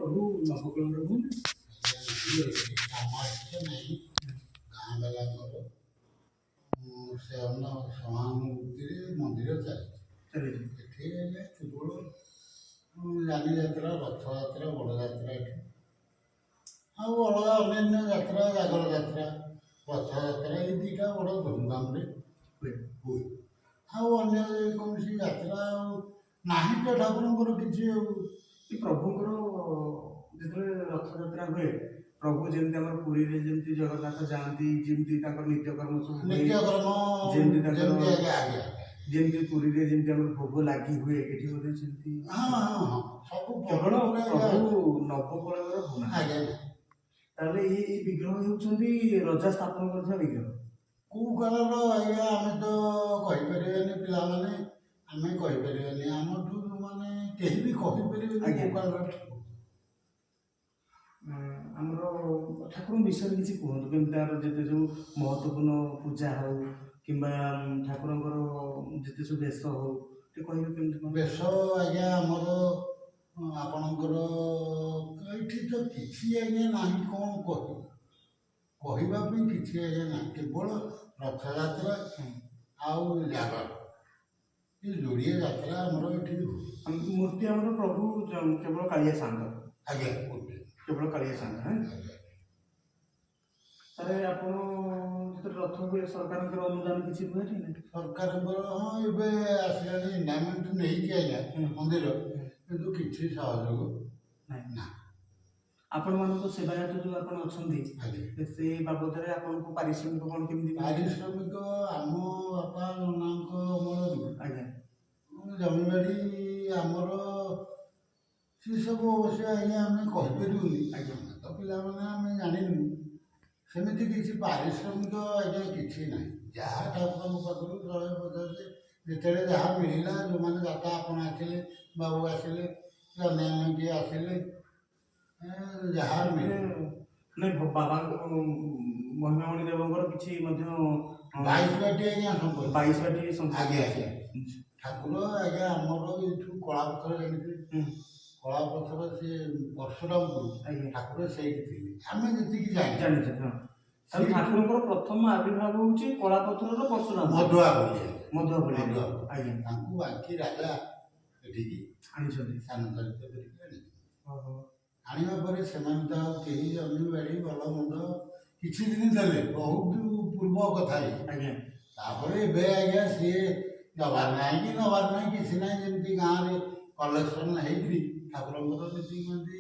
ପ୍ରଭୁ ନବକଳେବର ହୁଅନ୍ତି? ସାମାଜିକ ନାହିଁ ଗାଁ ବାଲାଙ୍କର ସେ ଅନ୍ନ ସହାନୁଭୂତିରେ ମନ୍ଦିର ଚାଲିଛି। ଏଠି ହେଲେ କେବଳ ଯାନିଯାତ୍ରା, ରଥଯାତ୍ରା, ବଡ଼ଯାତ୍ରା ଏଠି ଆଉ ଅଲଗା ଅନ୍ୟାନ୍ୟ ଯାତ୍ରା, ଜାଗର ଯାତ୍ରା, ରଥଯାତ୍ରା ଏଇ ଦୁଇଟା ବଡ଼ ଧୁମଧାମରେ ହୁଏ। ଆଉ ଅନ୍ୟ ଯେକୌଣସି ଯାତ୍ରା ଆଉ ନାହିଁ ତ ଠାକୁରଙ୍କର କିଛି ଆଉ। ପ୍ରଭୁଙ୍କର ଯେତେବେଳେ ରଥଯାତ୍ରା ହୁଏ, ପ୍ରଭୁ ଯେମିତି ଆମର ପୁରୀରେ ଯେମିତି ଜଗନ୍ନାଥ ଯାଆନ୍ତି, ଯେମିତି ତାଙ୍କର ନିତ୍ୟକର୍ମ ସବୁ ନିତ୍ୟକର୍ମ ଯେମିତି ତାଙ୍କର ଆଜ୍ଞା ଯେମିତି ପୁରୀରେ ଯେମିତି ଆମର ଭୋଗ ଲାଗି ହୁଏ, ଏଠି ମଧ୍ୟ ସେମିତି ସବୁ କେବଳ ପ୍ରଭୁ ନବକଳେବର ହଉନାହାନ୍ତି। ଆଜ୍ଞା। ତାହେଲେ ଏଇ ବିଗ୍ରହ ହେଉଛନ୍ତି ରଜା ସ୍ଥାପନ କରିଥିବା ବିଗ୍ରହ। କେଉଁ କାଳର ଆଜ୍ଞା ଆମେ ତ କହିପାରିବାନି, ପିଲାମାନେ ଆମେ କହିପାରିବାନି, ଆମଠୁ ମାନେ କେହି ବି କହିପାରିବେନି କେଉଁ କାଳର। ଆମର ଠାକୁରଙ୍କ ବିଷୟରେ କିଛି କୁହନ୍ତୁ, କେମିତି ତାର ଯେତେ ସବୁ ମହତ୍ତ୍ୱପୂର୍ଣ୍ଣ ପୂଜା ହଉ କିମ୍ବା ଠାକୁରଙ୍କର ଯେତେ ସବୁ ବେଶ ହଉ ଟିକେ କହିବେ କେମିତି କ'ଣ? ବେଶ ଆଜ୍ଞା ଆମର ଆପଣଙ୍କର ଏଇଠି ତ କିଛି ଆଜ୍ଞା ନାହିଁ, କ'ଣ କହିବା ପାଇଁ କିଛି ଆଜ୍ଞା ନାହିଁ, କେବଳ ରଥଯାତ୍ରା ଆଉ ଜାଗର ଏ ଯୋଡ଼ିଏ ଯାତ୍ରା ଆମର ଏଠି ହୁଏ। ମୂର୍ତ୍ତି ଆମର ପ୍ରଭୁ କେବଳ କାଳିଆ ସାନ୍ତ। ଆଜ୍ଞା ମୂର୍ତ୍ତି କେବଳ କାଳିଆ ସାନ୍ତ। ତାହେଲେ ଆପଣ ଯେତେବେଳେ ରଥ ହୁଏ ସରକାରଙ୍କର ଅନୁଦାନ କିଛି ହୁଏ? ସରକାରଙ୍କର ଏବେ ଆସିଲାଣି ଇଣ୍ଡାମେଣ୍ଟ ନେଇକି ଆଜ୍ଞା ମନ୍ଦିର, କିନ୍ତୁ କିଛି ସହଯୋଗ ନାହିଁ। ଆପଣମାନଙ୍କ ସେବାୟତ ଯେଉଁ ଆପଣ ଅଛନ୍ତି ସେ ବାବଦରେ ଆପଣଙ୍କୁ ପାରିଶ୍ରମିକ କ'ଣ କେମିତି? ପାରିଶ୍ରମିକ ଆମ ବାପା ନନାଙ୍କ ଅମଳରୁ ଆଜ୍ଞା ଜମିବାଡ଼ି ଆମର ସେସବୁ ଅବଶ୍ୟ ଆଜ୍ଞା ଆମେ କହିପାରିବୁନି, ଆଜ୍ଞା ତ ପିଲାମାନେ ଆମେ ଜାଣିନୁ, ସେମିତି କିଛି ପାରିଶ୍ରମିକ ଆଜ୍ଞା କିଛି ନାହିଁ। ଯାହା ଠାକୁରଙ୍କ ପାଖରୁ 150 ଯେତେବେଳେ ଯାହା ମିଳିଲା, ଯେଉଁମାନେ ଦାତା ଆପଣ ଆସିଲେ, ବାବୁ ଆସିଲେ, ଅନ୍ୟାନ୍ୟ କିଏ ଆସିଲେ, ଯାହା ମିଳେ ବାବାଙ୍କ ମହିମାମଣି ଦେବଙ୍କର କିଛି ମଧ୍ୟ 22 ବାଟି ଆଜ୍ଞା ସମ୍ପତ୍ତି। 22 ବାଟି ସମ୍ପତ୍ତି। ଆଜ୍ଞା ଠାକୁର ଆଜ୍ଞା ଆମର ଏଇଠୁ କଳାପଥର ଜାଣିଥିବେ, କଳାପଥର ସେ ପରଶୁରାମପୁର ଠାକୁର ସେଇଠି ଥିଲେ, ଆମେ ଯେତିକି ଜାଣିଛୁ। ଠାକୁରଙ୍କର ପ୍ରଥମ ଆବିର୍ଭାବ ହେଉଛି କଳାପଥରର ପରଶୁରାମ ମଧୁଆପଲ୍ଲୀ। ଆଜ୍ଞା ତାଙ୍କୁ ବାଙ୍କି ରାଜା ଏଠିକି ଆଣିଛନ୍ତି, ସ୍ଥାନାନ୍ତରିତ କରିକି ଆଣିବା ପରେ ସେମାନେ ତ ଆଉ କେହି ଜମିବାଡ଼ି ଭଲ ମନ୍ଦ କିଛି ଦିନ ଦେଲେ, ବହୁତ ପୂର୍ବ କଥା। ଆଜ୍ଞା ତାପରେ ଏବେ ଆଜ୍ଞା ସିଏ ଦେବାର ନାହିଁ କି ନେବାର ନାହିଁ କିଛି ନାହିଁ, ଯେମିତି ଗାଁରେ କଲେକ୍ସନ୍ ହେଇକରି ଠାକୁରଙ୍କର ନୀତିକାନ୍ତି